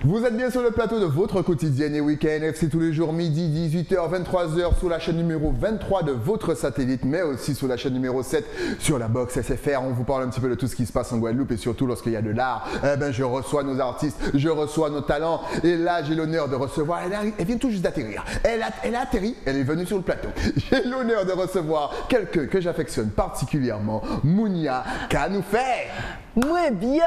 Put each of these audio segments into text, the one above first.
Vous êtes bien sur le plateau de votre quotidienne et week-end FC tous les jours, midi, 18h, 23h, sur la chaîne numéro 23 de votre satellite, mais aussi sur la chaîne numéro 7 sur la box SFR. On vous parle un petit peu de tout ce qui se passe en Guadeloupe et surtout lorsqu'il y a de l'art, je reçois nos artistes, je reçois nos talents. Et là, j'ai l'honneur de recevoir, elle vient tout juste d'atterrir. Elle a atterri, elle est venue sur le plateau. J'ai l'honneur de recevoir quelqu'un que j'affectionne particulièrement, Mounia Kanoufé. Muy bien,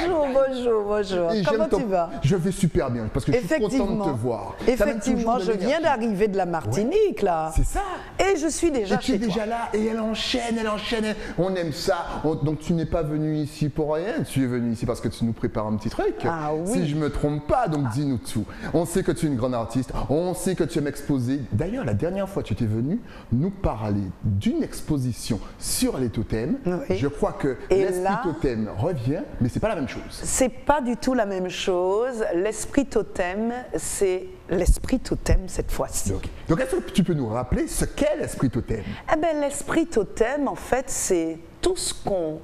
bonjour. Et comment tu vas? Je vais super bien parce que je suis content de te voir. Effectivement, je viens d'arriver de la Martinique, là. C'est ça. Et je suis déjà chez toi. Tu es déjà là et elle enchaîne. On aime ça. Donc tu n'es pas venu ici pour rien. Tu es venu ici parce que tu nous prépares un petit truc. Ah oui. Si je ne me trompe pas, donc dis-nous tout. On sait que tu es une grande artiste. On sait que tu aimes exposer. D'ailleurs, la dernière fois, tu étais venu nous parler d'une exposition sur les totems. Oui. Je crois que l'esprit totem revient, mais c'est pas la même chose. C'est pas du tout la même chose. L'esprit totem, c'est l'esprit totem cette fois-ci. Donc est-ce que tu peux nous rappeler ce qu'est l'esprit totem? Eh bien, l'esprit totem, en fait, c'est tout ce qu'on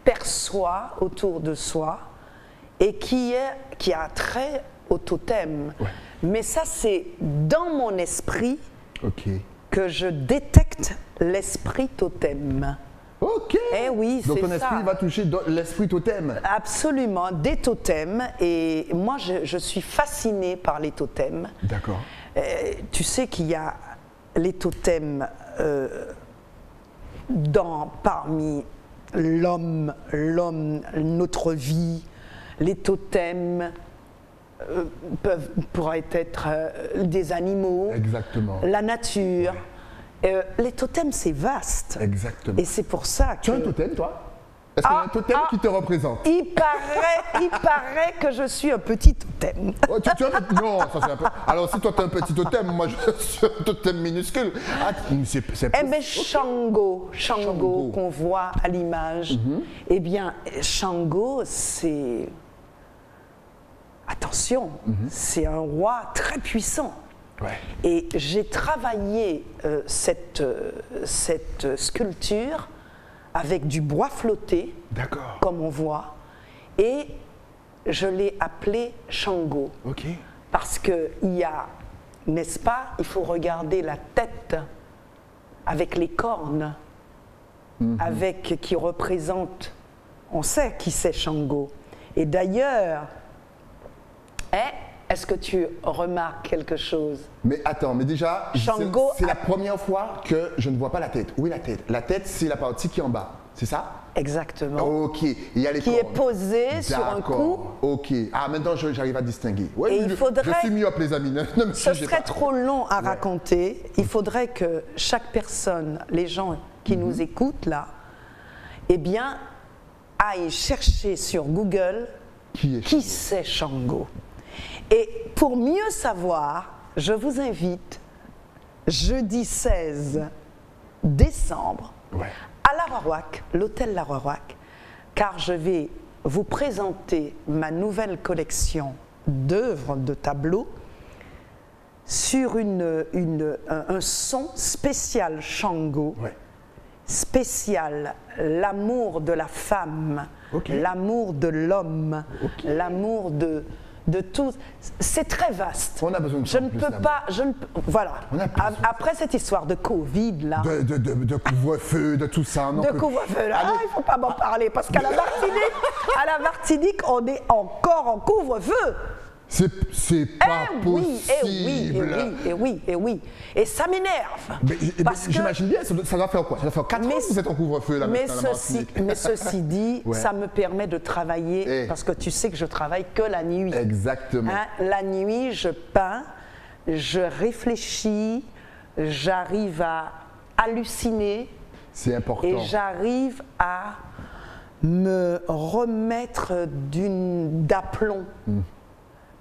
perçoit autour de soi et qui a trait au totem. Ouais. Mais ça, c'est dans mon esprit que je détecte l'esprit totem. Ok. Eh oui, donc ton esprit va toucher l'esprit totem. Absolument, des totems. Et moi, je suis fascinée par les totems. D'accord. Tu sais qu'il y a les totems parmi l'homme, notre vie. Les totems pourraient être des animaux. Exactement. La nature. Ouais. Les totems, c'est vaste. Exactement. Et c'est pour ça que... Tu as un totem, toi? Est-ce qu'il y a un totem qui te représente? Il paraît que je suis un petit totem. Oh, non, ça c'est un peu... Alors si toi tu as un petit totem, moi je suis un totem minuscule. Ah, eh bien, Shango qu'on voit à l'image, eh bien, Shango, c'est... Attention, c'est un roi très puissant. Ouais. Et j'ai travaillé cette sculpture avec du bois flotté, comme on voit, et je l'ai appelé Shango. Parce qu'il y a, n'est-ce pas, il faut regarder la tête avec les cornes, qui représente, on sait qui c'est Shango. Et d'ailleurs, est-ce que tu remarques quelque chose? Mais attends, mais déjà, c'est la première fois que je ne vois pas la tête. Où est la tête? La tête, c'est la partie qui est en bas, c'est ça? Exactement. Ok. Il y a les qui cornes. Est posée sur un cou. Ok. Ah, maintenant, j'arrive à distinguer. Ouais, et je suis myope, les amis. Ce serait trop long à raconter. Il faudrait que chaque personne, les gens qui nous écoutent là, eh bien, aillent chercher sur Google qui c'est Shango. Et pour mieux savoir, je vous invite jeudi 16 décembre à l'Araouac, l'hôtel l'Araouac, car je vais vous présenter ma nouvelle collection d'œuvres de tableaux sur un son spécial Shango, spécial l'amour de la femme, l'amour de l'homme, l'amour de tout. C'est très vaste. On a besoin de ça. Voilà. Après cette histoire de Covid, là. De couvre-feu, de tout ça. De couvre-feu, là. Il ne faut pas m'en parler parce qu'à la Martinique, on est encore en couvre-feu. C'est pas possible. Oui. Et ça m'énerve. J'imagine bien, ça doit faire quoi? Ça doit faire 4 ans que vous êtes en couvre-feu là maintenant. Mais ceci dit, ça me permet de travailler parce que tu sais que je travaille que la nuit. Exactement. La nuit, je peins, je réfléchis, j'arrive à halluciner. C'est important. Et j'arrive à me remettre d'aplomb.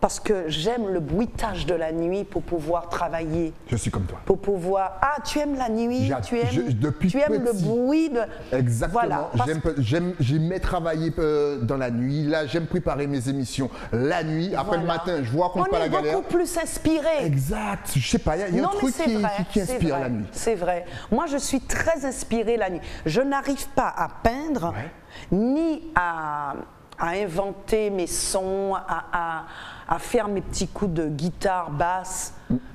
parce que j'aime le bruitage de la nuit pour pouvoir travailler. Je suis comme toi. Pour pouvoir... Ah, tu aimes la nuit, tu aimes, depuis tu aimes le petit. bruit de... Exactement. Voilà, J'aime travailler dans la nuit. Là, j'aime préparer mes émissions la nuit. Après le matin, je vous raconte pas la galère. On est beaucoup plus inspiré. Exact. Je sais pas, il y a un truc qui inspire la nuit. C'est vrai. Moi, je suis très inspirée la nuit. Je n'arrive pas à peindre, ni à inventer mes sons, à faire mes petits coups de guitare basse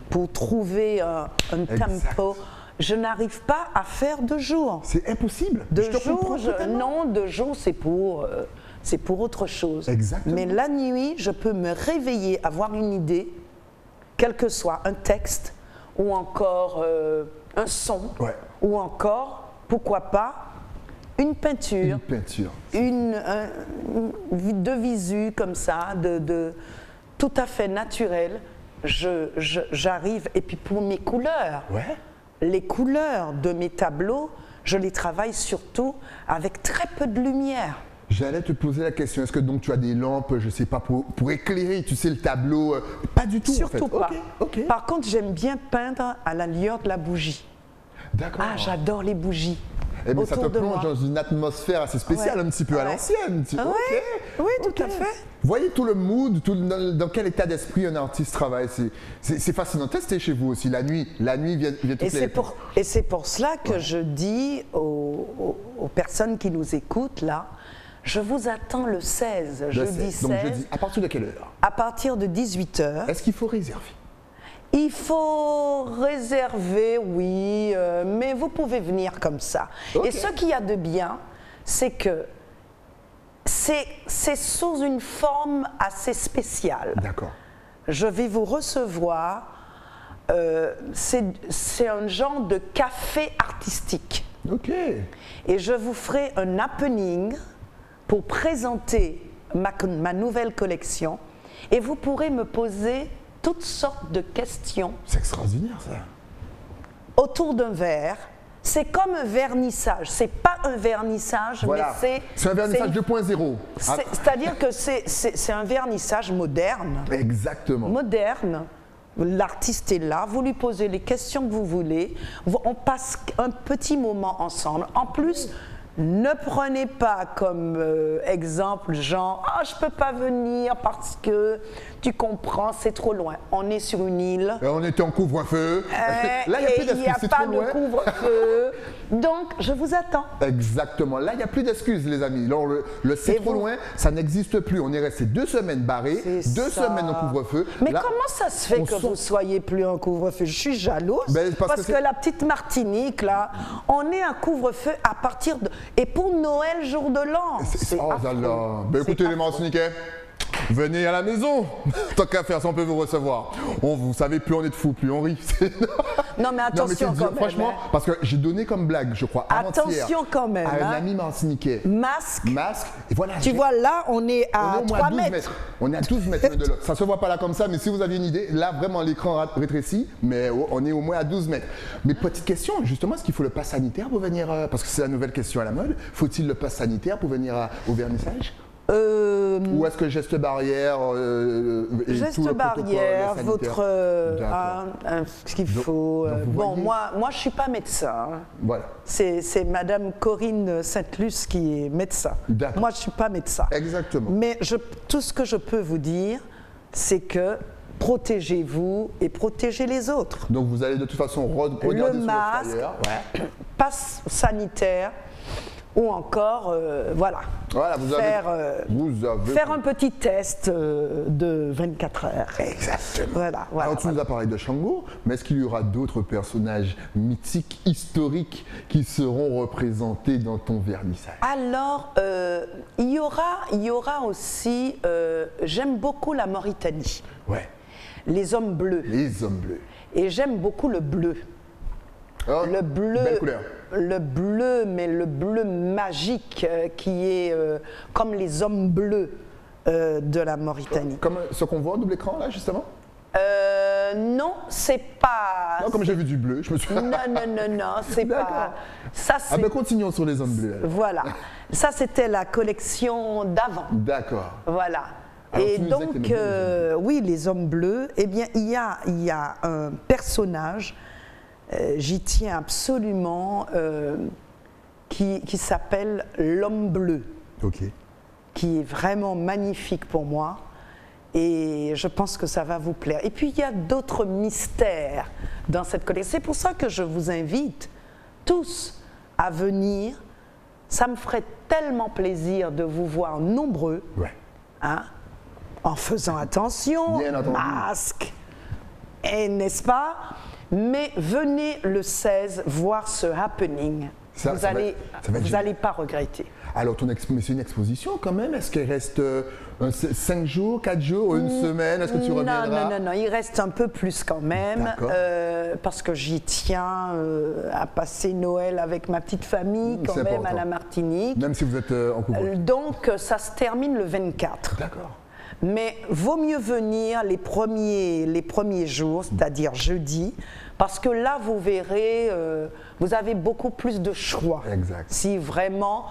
pour trouver un tempo. Je n'arrive pas à faire de jour. C'est impossible. De jour, non, de jour, c'est pour autre chose. Exactement. Mais la nuit, je peux me réveiller, avoir une idée, quel que soit un texte ou encore un son, ou encore, pourquoi pas, une peinture. Une peinture. De visu comme ça, tout à fait naturel. J'arrive, et puis pour mes couleurs, les couleurs de mes tableaux, je les travaille surtout avec très peu de lumière. J'allais te poser la question, est-ce que donc tu as des lampes, je sais pas, pour éclairer, tu sais, le tableau? Pas du tout, surtout en fait. Pas. Okay. Par contre, j'aime bien peindre à la lueur de la bougie. D'accord. Ah, j'adore les bougies. Eh bien, ça te plonge dans une atmosphère assez spéciale, un petit peu à l'ancienne. Oui, tout à fait. Vous voyez tout le mood, dans quel état d'esprit un artiste travaille. C'est fascinant. Testez chez vous aussi. La nuit vient toutes les... Et c'est pour cela que je dis aux personnes qui nous écoutent là, je vous attends le 16, jeudi 16. Donc jeudi, à partir de quelle heure? À partir de 18h. Est-ce qu'il faut réserver? Il faut réserver, oui, mais vous pouvez venir comme ça. Et ce qu'il y a de bien, c'est que c'est sous une forme assez spéciale. D'accord. Je vais vous recevoir, c'est un genre de café artistique. Ok. Et je vous ferai un happening pour présenter ma nouvelle collection et vous pourrez me poser toutes sortes de questions. C'est extraordinaire ça. Autour d'un verre. C'est comme un vernissage. C'est pas un vernissage, voilà. Mais c'est un vernissage 2.0. C'est-à-dire que c'est un vernissage moderne. Exactement. Moderne. L'artiste est là, vous lui posez les questions que vous voulez. On passe un petit moment ensemble. En plus, ne prenez pas comme exemple genre « Ah, je peux pas venir parce que tu comprends, c'est trop loin. » On est sur une île. Et on était en couvre-feu. Là, il n'y a pas de couvre-feu. Donc, je vous attends. Exactement. Là, il n'y a plus d'excuses, les amis. Alors, le c'est trop loin, ça n'existe plus. On est resté 2 semaines barrés, 2 semaines en couvre-feu. Mais là, comment ça se fait que vous soyez plus en couvre-feu? Je suis jalouse. Parce que la petite Martinique, là, on est en couvre-feu à partir de... Et pour Noël, jour de l'an. Oh là là. Ben, écoutez, les Martiniquais, venez à la maison. Tant qu'à faire, ça, on peut vous recevoir. Vous savez, plus on est de fous, plus on rit. Non, mais attention quand même. Franchement, parce que j'ai donné comme blague, je crois, attention quand même. À un ami martiniquais. Masque. Et voilà. Tu vois, là, on est à 3 mètres. On est à 12 mètres l'un de l'autre. Ça ne se voit pas là comme ça, mais si vous avez une idée, là, vraiment, l'écran rétrécit, mais on est au moins à 12 mètres. Mais petite question, justement, est-ce qu'il faut le pass sanitaire pour venir, parce que c'est la nouvelle question à la mode, faut-il le pass sanitaire pour venir au vernissage? Ou est-ce que geste barrière geste barrière, votre ce qu'il faut. Bon, moi je suis pas médecin. Voilà. C'est Madame Corinne Sainte-Luce qui est médecin. Moi je suis pas médecin. Exactement. Mais tout ce que je peux vous dire, c'est que protégez-vous et protégez les autres. Donc vous allez de toute façon regarder le masque, passe sanitaire. Ou encore, voilà, faire un petit test de 24 heures. Exactement. Voilà. Alors tu nous as parlé de Shango, mais est-ce qu'il y aura d'autres personnages mythiques, historiques, qui seront représentés dans ton vernissage? Alors, il y aura aussi, j'aime beaucoup la Mauritanie. Ouais. Les hommes bleus. Les hommes bleus. Et j'aime beaucoup le bleu. Oh, le bleu, belle couleur. Le bleu, mais le bleu magique qui est comme les hommes bleus de la Mauritanie. Comme ce qu'on voit au double écran là justement? Non, c'est pas... Non, comme j'ai vu du bleu, je me suis... Non, c'est pas... Ça, ah ben continuons sur les hommes bleus. Alors. Voilà. Ça, c'était la collection d'avant. D'accord. Voilà. Alors, Et tu nous disais que donc, t'aimais bien les hommes bleus. oui, les hommes bleus, eh bien, il y a un personnage, j'y tiens absolument, qui s'appelle l'homme bleu, Ok. qui est vraiment magnifique pour moi. Et je pense que ça va vous plaire. Et puis, il y a d'autres mystères dans cette collection. C'est pour ça que je vous invite tous à venir. Ça me ferait tellement plaisir de vous voir nombreux, Ouais. hein, en faisant attention, Bien entendu. masque, et n'est-ce pas? Mais venez le 16 voir ce happening. Ça Vous va- allez, ça va être vous génial. allez pas regretter. Alors, mais c'est une exposition quand même. Est-ce qu'il reste 5 jours, 4 jours, une semaine? Est-ce que tu reviendras? Non, il reste un peu plus quand même, D'accord. parce que j'y tiens à passer Noël avec ma petite famille quand C'est même important. à la Martinique. Même si vous êtes en couvre-feu. Donc ça se termine le 24. D'accord. Mais vaut mieux venir les premiers jours, c'est-à-dire jeudi, parce que là, vous verrez, vous avez beaucoup plus de choix. Exact. Si vraiment,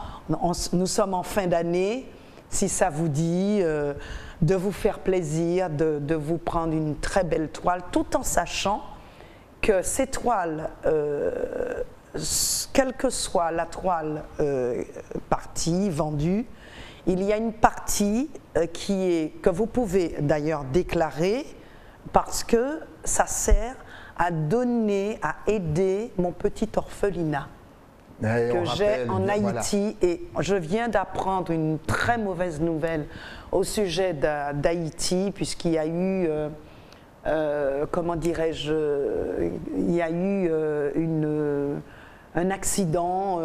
nous sommes en fin d'année, si ça vous dit de vous faire plaisir, de vous prendre une très belle toile, tout en sachant que ces toiles, quelle que soit la toile partie, vendue, il y a une partie que vous pouvez d'ailleurs déclarer parce que ça sert à donner, à aider mon petit orphelinat Et on que j'ai rappelle, en bien, voilà. Haïti. Et je viens d'apprendre une très mauvaise nouvelle au sujet d'Haïti, puisqu'il y a eu, comment dirais-je, il y a eu un accident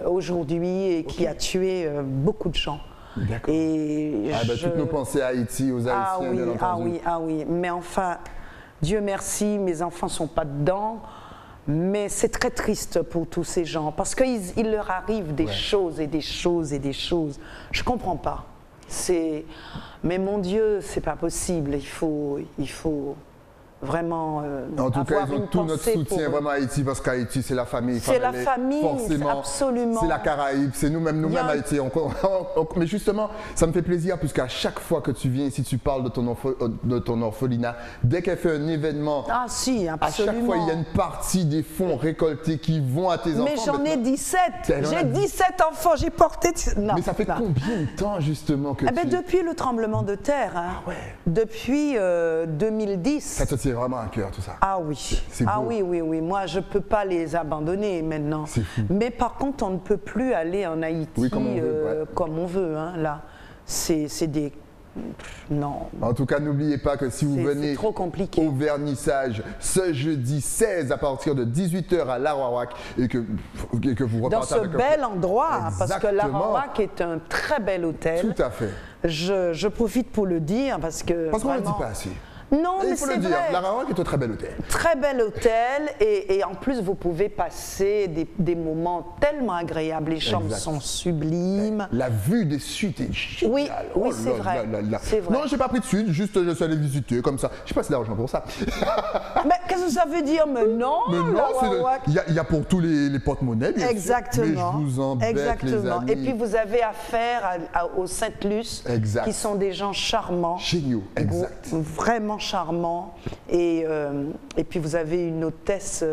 aujourd'hui et qui a tué beaucoup de gens. D'accord. Et Toutes nos pensées à Haïti, aux Haïtiens, ah oui, bien entendu. ah oui. Mais enfin, Dieu merci, mes enfants ne sont pas dedans. Mais c'est très triste pour tous ces gens parce qu'il leur arrive des choses et des choses et des choses. Je ne comprends pas. Mais mon Dieu, c'est pas possible. Il faut vraiment En tout cas, avoir ils ont une tout notre pensée pour soutien eux. vraiment à Haïti parce qu'Haïti, c'est la famille. C'est la famille, famille, forcément. absolument. C'est la Caraïbe, c'est nous-mêmes Il y a un- Haïti. Mais justement, ça me fait plaisir puisqu'à chaque fois que tu viens ici, tu parles de ton orphelinat. Dès qu'elle fait un événement, Ah si, à absolument. chaque fois, il y a une partie des fonds récoltés qui vont à tes enfants. Mais j'en ai 17. Elle en a J'ai 17 enfants, j'ai porté... Non, Mais ça fait non. combien de temps justement que Eh ben, tu... depuis le tremblement de terre, hein. Ah ouais. Depuis 2010. Ça te tient vraiment à cœur tout ça. Ah oui, C'est ah beau. oui, moi je ne peux pas les abandonner maintenant. C'est fou. Mais par contre, on ne peut plus aller en Haïti Oui, comme on veut, ouais. comme on veut, hein, là. C'est des... Non, En tout cas, n'oubliez pas que si vous C'est venez trop compliqué. au vernissage ce jeudi 16 à partir de 18h à l'Arawak et que vous dans repartez ce avec bel endroit, parce que Exactement. l'Arawak est un très bel hôtel. Tout à fait. Je profite pour le dire parce que... Parce qu'on ne le dit vraiment- pas assez. Non, mais Il faut c'est le dire, vrai. l'Arawak est un très bel hôtel. Très bel hôtel et en plus vous pouvez passer des moments tellement agréables. Les chambres Exact. sont sublimes. La vue des suites est géniale. Oui, oui, c'est là vrai. là là. C'est vrai. Non, j'ai pas pris de suite, juste je suis allé visiter comme ça. Je sais pas si l'argent pour ça. Mais qu'est-ce que ça veut dire? Mais non, Mais non, l'Arawak. il y a pour tous les porte-monnaies, bien sûr. Exactement. Mais je vous embête, Exactement. les amis. Et puis vous avez affaire aux Sainte-Luce, Exact. qui sont des gens charmants. Géniaux, exact. Vraiment charmants. Et puis vous avez une hôtesse,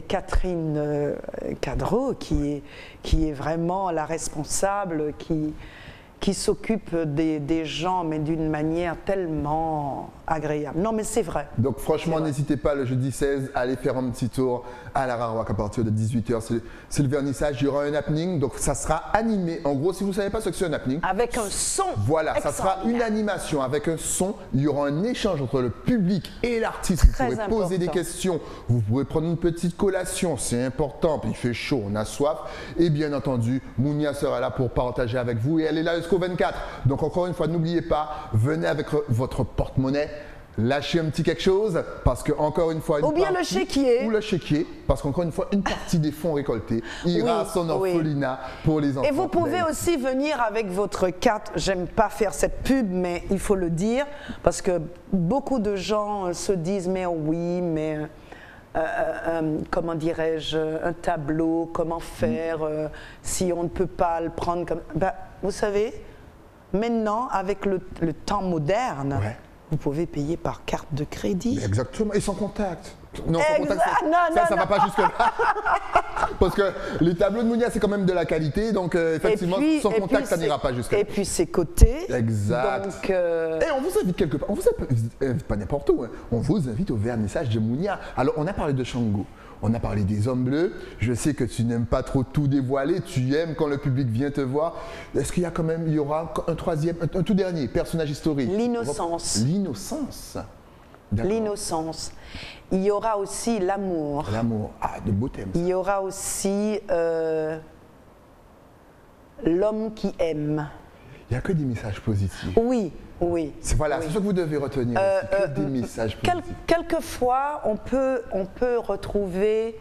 Catherine Cadreau, qui est vraiment la responsable, qui s'occupe des gens, mais d'une manière tellement agréable. Non, mais c'est vrai. Donc franchement, C'est vrai. n'hésitez pas le jeudi 16 à aller faire un petit tour à l'Arawak à partir de 18h. C'est le vernissage, il y aura un happening, donc ça sera animé. En gros, si vous ne savez pas ce que c'est un happening, Avec un son. voilà, ça sera une extraordinaire. animation avec un son. Il y aura un échange entre le public et l'artiste. Vous Très pourrez poser des important. questions, vous pourrez prendre une petite collation, c'est important. Puis il fait chaud, on a soif. Et bien entendu, Mounia sera là pour partager avec vous et elle est là jusqu'au 24. Donc encore une fois, n'oubliez pas, venez avec votre porte-monnaie. Lâchez un petit quelque chose parce que encore une fois Ou bien le chéquier. ou le chéquier parce qu'encore une fois une partie des fonds récoltés ira Oui, à son oui. orphelinat pour les enfants. Et vous pouvez d'Haïti. aussi venir avec votre carte. J'aime pas faire cette pub, mais il faut le dire parce que beaucoup de gens se disent mais oui, mais comment dirais-je, un tableau, comment faire si on ne peut pas le prendre comme. Ben, vous savez, maintenant, avec le temps moderne, Ouais. vous pouvez payer par carte de crédit. Exactement, et sans contact. Non, sans Exact. contact, Non, ça va pas jusque-là. Parce que les tableaux de Mounia, c'est quand même de la qualité, donc effectivement, sans contact, ça n'ira pas jusque-là. Et puis c'est coté. Exact. Donc, Et on vous invite quelque part, on vous invite pas n'importe où, hein. On vous invite au vernissage de Mounia. Alors, on a parlé de Shango, on a parlé des hommes bleus. Je sais que tu n'aimes pas trop tout dévoiler, tu aimes quand le public vient te voir. Est-ce qu'il y a quand même, il y aura un troisième, un tout dernier personnage historique? L'innocence. L'innocence. D'accord. L'innocence. Il y aura aussi l'amour. L'amour. Ah, de beaux thèmes. Il y aura aussi l'homme qui aime. Il n'y a que des messages positifs. Oui, oui. Voilà, oui. c'est ce que vous devez retenir. C'est que des messages positifs. Quelquefois, on peut retrouver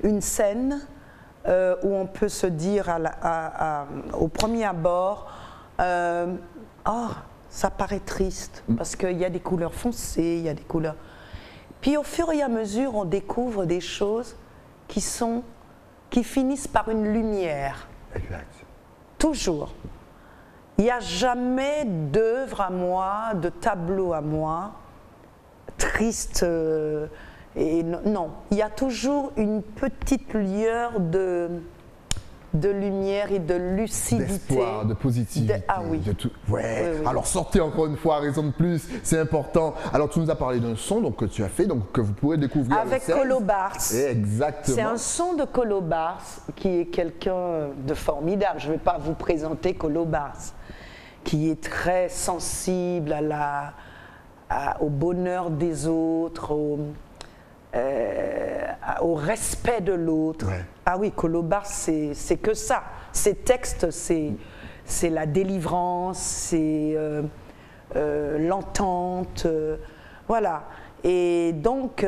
une scène où on peut se dire au premier abord, oh, ça paraît triste, parce qu'il y a des couleurs foncées, il y a des couleurs... Puis au fur et à mesure, on découvre des choses qui finissent par une lumière. Exact. Toujours. Il n'y a jamais d'œuvre à moi, de tableau à moi, triste. Non, il y a toujours une petite lueur de lumière et de lucidité. D'espoir, de positivité. Ah oui. De tout. Ouais. Oui, oui. Alors sortez encore une fois, raison de plus, c'est important. Alors tu nous as parlé d'un son donc, que tu as fait, donc que vous pourrez découvrir Avec le 16. Colo Bars. Exactement. C'est un son de Colo Bars qui est quelqu'un de formidable. Je ne vais pas vous présenter Colo Bars, qui est très sensible au bonheur des autres, au respect de l'autre. Ouais. Ah oui, Colo Bars, c'est que ça. Ces textes, c'est la délivrance, c'est l'entente, voilà. Et donc,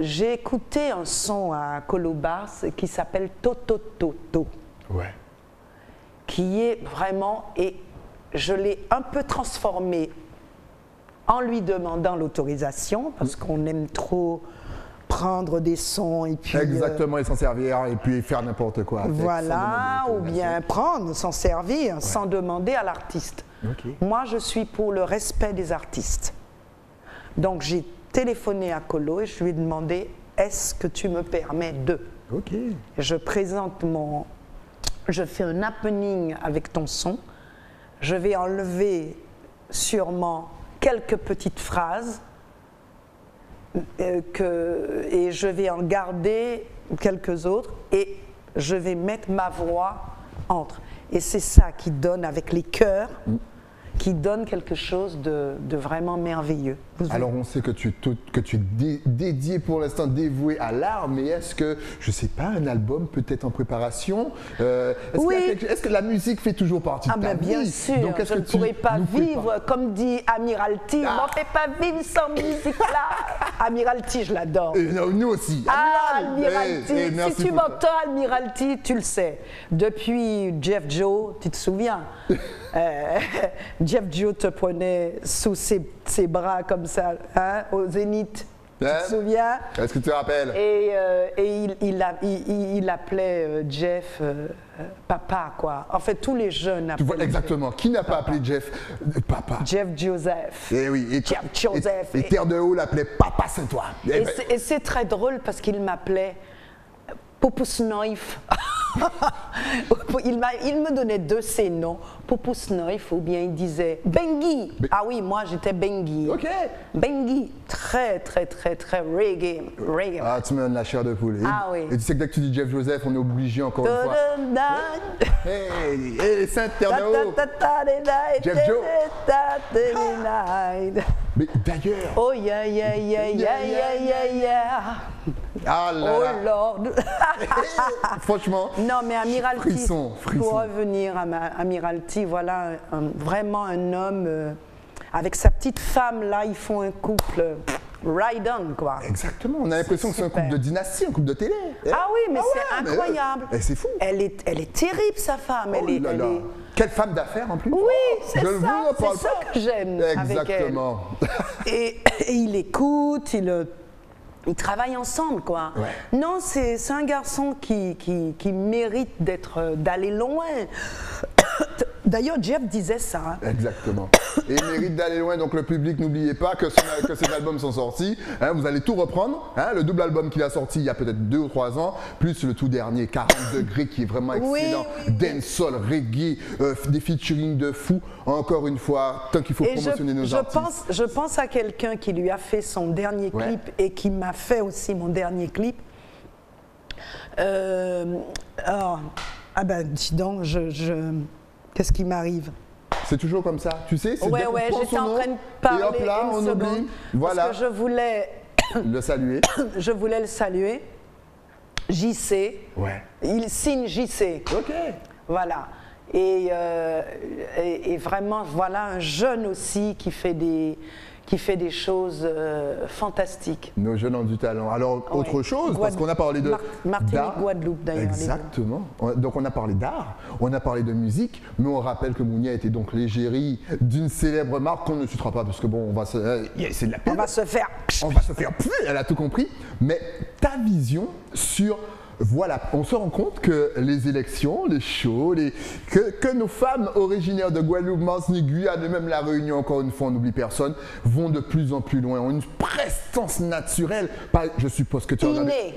j'ai écouté un son à Colo Bars qui s'appelle Totototo, Ouais. qui est vraiment, et je l'ai un peu transformé en lui demandant l'autorisation, parce qu'on aime trop prendre des sons et puis... Exactement, et s'en servir et puis faire n'importe quoi. avec, voilà, sans ou demander bien prendre, s'en servir, sans demander à l'artiste. Ok. Moi, je suis pour le respect des artistes. Donc, j'ai téléphoné à Colo et je lui ai demandé, est-ce que tu me permets de... Ok. Je présente je fais un happening avec ton son. Je vais enlever sûrement quelques petites phrases et je vais en garder quelques autres et je vais mettre ma voix entre. Et c'est ça qui donne, avec les chœurs, qui donne quelque chose de vraiment merveilleux. Alors on sait que tu es dédié pour l'instant, dévoué à l'art, mais est-ce que, je sais pas, un album peut-être en préparation? Oui. Est-ce que la musique fait toujours partie de ta Ben, bien vie? sûr, Donc, est-ce je ne que tu pourrais pas nous vivre, prépares? comme dit Amiralty, on ne fait pas vivre sans musique là. Amiralty, je l'adore. Nous aussi. Ah, Amiral. Admiralty, merci si tu pour ça. m'entends, Admiralty, tu le sais. Depuis Jeff Joe, tu te souviens, Jeff Joe te prenait sous ses bras comme ça, hein, au Zénith. Tu Hein? te souviens? Est-ce que tu te rappelles? Et il appelait Jeff papa, quoi. En fait, tous les jeunes Tu appellent vois exactement. Qui n'a pas appelé Jeff papa? Jeff Joseph. Eh oui. Et Jeff Joseph. Et Terre de Haut l'appelait Papa Saint-Ouen. Eh ben, Et c'est très drôle parce qu'il m'appelait Popusnoif. Il me donnait deux de ses noms, Popusnoif, ou bien il disait Bengi. Ah oui, moi j'étais Bengi. Ok. Bengi, très très très très reggae. Ah, tu me donnes la chair de poule. Ah oui. Et tu sais que dès que tu dis Jeff Joseph, on est obligé encore une fois. Hey, Sainte Terre de Haut. Jeff Joe. Mais d'ailleurs. Oh yeah yeah yeah yeah yeah yeah yeah. Ah là Oh là. Lord. Franchement. Non, mais Amiralty, Frisson. pour revenir à Amiralty, voilà vraiment un homme avec sa petite femme, là, ils font un couple ride on, quoi. Exactement. On a l'impression que c'est un super. couple de dynastie, un couple de télé. Ah oui, mais Ah c'est ouais, incroyable. mais c'est fou. Elle est terrible, sa femme. Oh là là. Quelle femme d'affaires en plus. Oui, Oh, c'est je le ça, veux, parle c'est ça pas. que j'aime avec elle. Exactement. Et il écoute, ils travaillent ensemble, quoi. Ouais. Non, c'est un garçon qui mérite d'aller loin D'ailleurs, Jeff disait ça. Hein. Exactement. Et il mérite d'aller loin, donc le public, n'oubliez pas que ces albums sont sortis. Hein, vous allez tout reprendre. Hein, le double album qu'il a sorti il y a peut-être 2 ou 3 ans, plus le tout dernier, 40 degrés, qui est vraiment excellent. Dancehall, reggae, des featuring de fou. Encore une fois, tant qu'il faut promotionner nos artistes. Je pense à quelqu'un qui lui a fait son dernier clip et qui m'a fait aussi mon dernier clip. Ah ben, dis donc, qu'est-ce qui m'arrive? C'est toujours comme ça, tu sais. Ouais, j'étais en train de parler. Et hop là, on oublie. Voilà. Parce que je voulais le saluer. Je voulais le saluer. JC. Ouais. Il signe JC. Ok. Voilà. Et vraiment, voilà un jeune aussi qui fait des choses fantastiques. Nos jeunes ont du talent. Alors, autre chose, parce qu'on a parlé de Martinique, Guadeloupe d'ailleurs. Exactement. Donc, on a parlé d'art, on a parlé de musique, mais on rappelle que Mounia était donc l'égérie d'une célèbre marque qu'on ne citera pas, parce que bon, c'est de la pub. On va se faire. Elle a tout compris. Mais ta vision sur... Voilà, on se rend compte que les élections, les shows, que nos femmes originaires de Guadeloupe, Martinique, Guyane et même La Réunion, encore une fois, on n'oublie personne, vont de plus en plus loin, ont une prestance naturelle. Je suppose que tu as regardé...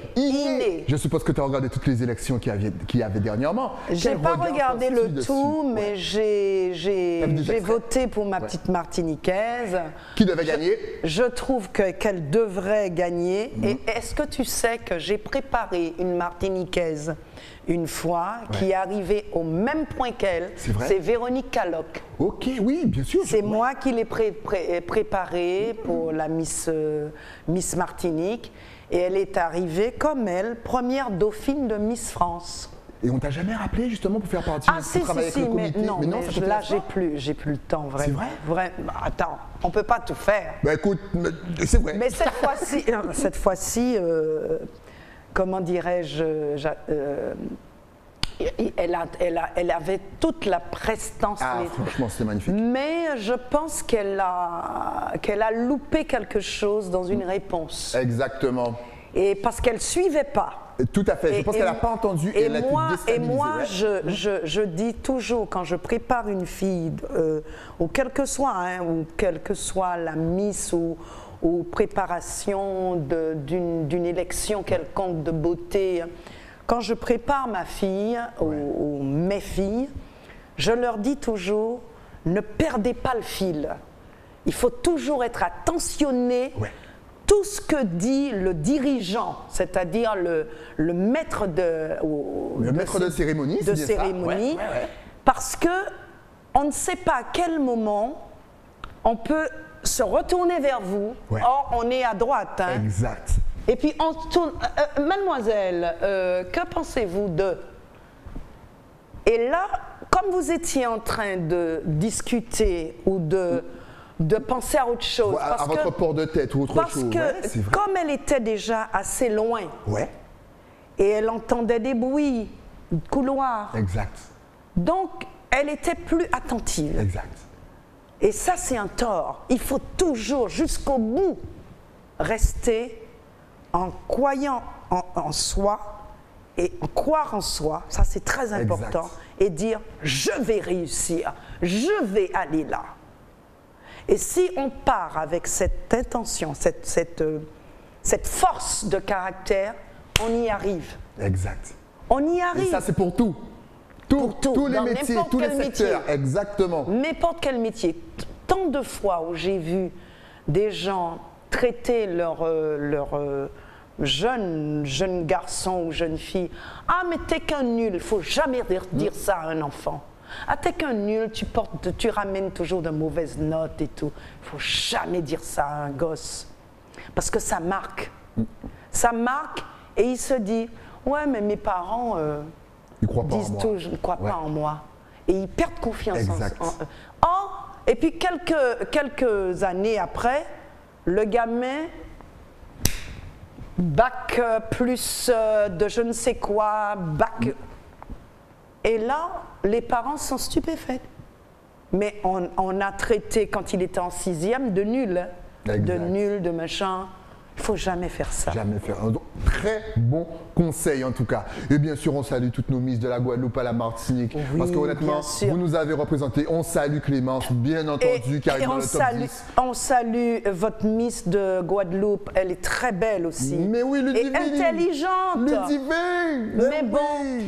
Je suppose que tu as regardé toutes les élections qu'il y avait dernièrement. J'ai pas regardé le tout, mais j'ai voté pour ma petite Martiniquaise. Qui devait gagner? Je trouve qu'elle devrait gagner. Et est-ce que tu sais que j'ai préparé une Martiniquaise une fois, qui est arrivée au même point qu'elle, c'est Véronique Caloc. Ok, oui, bien sûr. C'est moi qui l'ai préparée pour la Miss Martinique, et elle est arrivée comme elle, première dauphine de Miss France. Et on t'a jamais rappelé justement pour faire partie du travail avec le comité? Mais non, là j'ai plus le temps, vraiment. C'est vrai? Attends, on peut pas tout faire. Bah écoute, c'est vrai. Mais cette fois-ci, comment dirais-je, elle avait toute la prestance. Franchement, c'était magnifique. Mais je pense qu'elle a loupé quelque chose dans une réponse. Exactement. Et parce qu'elle ne suivait pas. Tout à fait. Je pense qu'elle n'a pas entendu et elle a pu déstabiliser. Et moi, je dis toujours, quand je prépare une fille, ou quelle que soit la Miss ou préparation d'une élection quelconque de beauté, quand je prépare ma fille ou mes filles, je leur dis toujours, ne perdez pas le fil. Il faut toujours être attentionné. Tout ce que dit le dirigeant, c'est-à-dire le maître de cérémonie, parce que on ne sait pas à quel moment on peut se retourner vers vous. Or, on est à droite. Hein. Exact. Et puis on se tourne. Mademoiselle, que pensez-vous de? Et là, comme vous étiez en train de discuter ou de penser à autre chose. À votre port de tête ou autre chose. Parce que comme elle était déjà assez loin, et elle entendait des bruits, couloirs. Exact. Donc, elle était plus attentive. Exact. Et ça, c'est un tort. Il faut toujours, jusqu'au bout, rester en croyant en soi et en croire en soi. Ça, c'est très important. Et dire, je vais réussir, je vais aller là. Et si on part avec cette intention, cette force de caractère, on y arrive. Exact. On y arrive. Et ça, c'est pour tout. Tous les métiers, tous les secteurs. Exactement. N'importe quel métier. Tant de fois où j'ai vu des gens traiter leur jeune garçon ou jeune fille. Ah, mais t'es qu'un nul. Il ne faut jamais dire ça à un enfant. Ah, t'es qu'un nul, tu ramènes toujours de mauvaises notes et tout. Il ne faut jamais dire ça à un gosse. Parce que ça marque. Ça marque et il se dit, ouais, mais mes parents disent ne croient pas en moi. Et ils perdent confiance en eux. Et puis quelques années après, le gamin, bac plus de je ne sais quoi, bac... Et là, les parents sont stupéfaits. Mais on a traité, quand il était en 6e, de nul. De nul, de machin. Il ne faut jamais faire ça. Jamais faire. très bons conseils en tout cas. Et bien sûr, on salue toutes nos Miss de la Guadeloupe à la Martinique. Oui, parce que honnêtement, bien sûr. vous nous avez représentés. On salue Clémence, bien entendu, qui arrive dans le top 10. On salue votre Miss de Guadeloupe, elle est très belle aussi. Mais oui, et Ludivine. intelligente. Ludivine. Mais bon,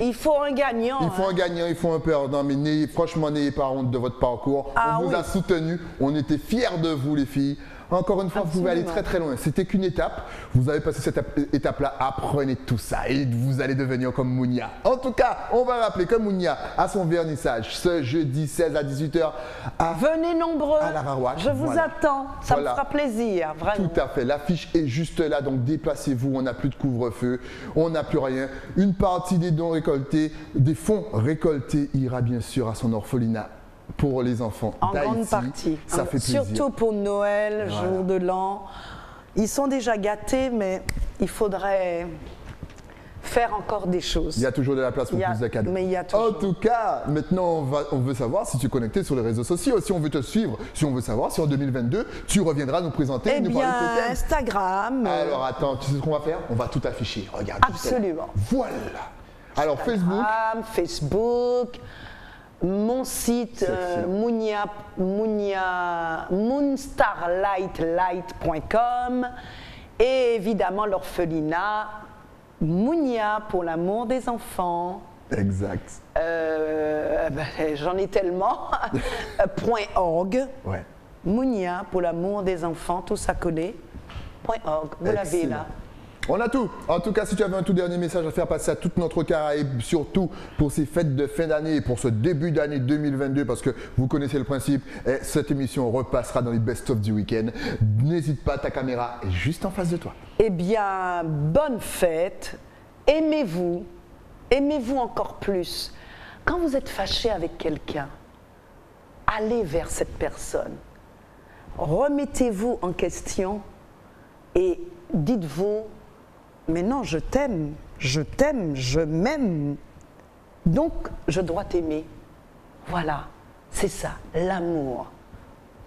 il faut un gagnant. Il faut un gagnant, il faut un perdant, mais franchement, n'ayez pas honte de votre parcours. Ah, on vous a soutenu, on était fiers de vous les filles. Encore une fois, vous pouvez aller très très loin. C'était qu'une étape. Vous avez passé cette étape-là, apprenez tout ça et vous allez devenir comme Mounia. En tout cas, on va rappeler que Mounia a son vernissage ce jeudi 16 à 18h. Venez nombreux. À l'Araouac. Je vous attends. Ça me fera plaisir, vraiment. Tout à fait. L'affiche est juste là, donc déplacez-vous. On n'a plus de couvre-feu, on n'a plus rien. Une partie des dons récoltés, des fonds récoltés, ira bien sûr à son orphelinat. Pour les enfants en d'Haïti, grande partie. ça fait plaisir. Surtout pour Noël, Voilà. jour de l'an. Ils sont déjà gâtés, mais il faudrait faire encore des choses. Il y a toujours de la place pour plus de cadeaux. Mais il y a toujours. En tout cas, maintenant, on veut savoir si tu es connecté sur les réseaux sociaux, si on veut te suivre, si on veut savoir si en 2022, tu reviendras nous présenter et nous parler de tes thèmes. Instagram. Alors attends, tu sais ce qu'on va faire? On va tout afficher. Regarde. Absolument. Voilà. Alors Instagram, Facebook, mon site moonstarlightlight.com et évidemment l'orphelinat Mounia pour l'amour des enfants. Exact. J'en ai tellement. .org. Ouais. Mounia pour l'amour des enfants, tout ça collé. .org. Vous l'avez là. On a tout. En tout cas, si tu avais un tout dernier message à faire passer à toute notre Caraïbe, surtout pour ces fêtes de fin d'année et pour ce début d'année 2022, parce que vous connaissez le principe, et cette émission repassera dans les best-of du week-end. N'hésite pas, ta caméra est juste en face de toi. Eh bien, bonne fête. Aimez-vous. Aimez-vous encore plus. Quand vous êtes fâché avec quelqu'un, allez vers cette personne. Remettez-vous en question et dites-vous: mais non, je t'aime, je m'aime, donc je dois t'aimer. Voilà, c'est ça, l'amour.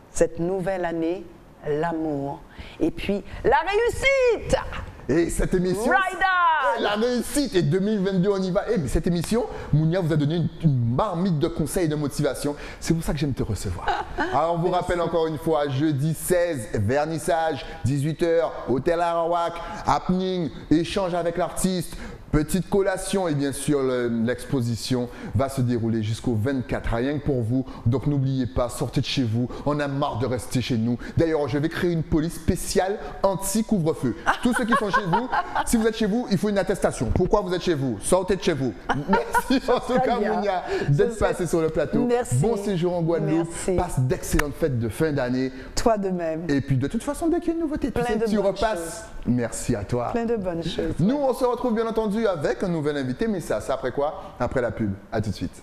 Cette nouvelle année, l'amour. Et puis, la réussite! Et cette émission, la réussite, et 2022, on y va. Et cette émission, Mounia vous a donné une marmite de conseils et de motivation. C'est pour ça que j'aime te recevoir. Alors, on vous rappelle encore une fois, jeudi 16, vernissage, 18h, hôtel Arawak, happening, échange avec l'artiste, petite collation et bien sûr l'exposition va se dérouler jusqu'au 24, rien que pour vous. Donc n'oubliez pas, sortez de chez vous, on a marre de rester chez nous. D'ailleurs, je vais créer une police spéciale anti-couvre-feu. Tous ceux qui sont chez vous, si vous êtes chez vous, il faut une attestation. Pourquoi vous êtes chez vous? Sortez de chez vous. Merci en tout cas, Mounia, d'être passé sur le plateau. Merci. Bon séjour en Guadeloupe. Merci. Passe d'excellentes fêtes de fin d'année. Toi de même. Et puis de toute façon, dès qu'il y a une nouveauté, tu repasses. Merci à toi. Plein de bonnes choses. Nous, on se retrouve bien entendu avec un nouvel invité, mais ça après quoi? Après la pub. À tout de suite.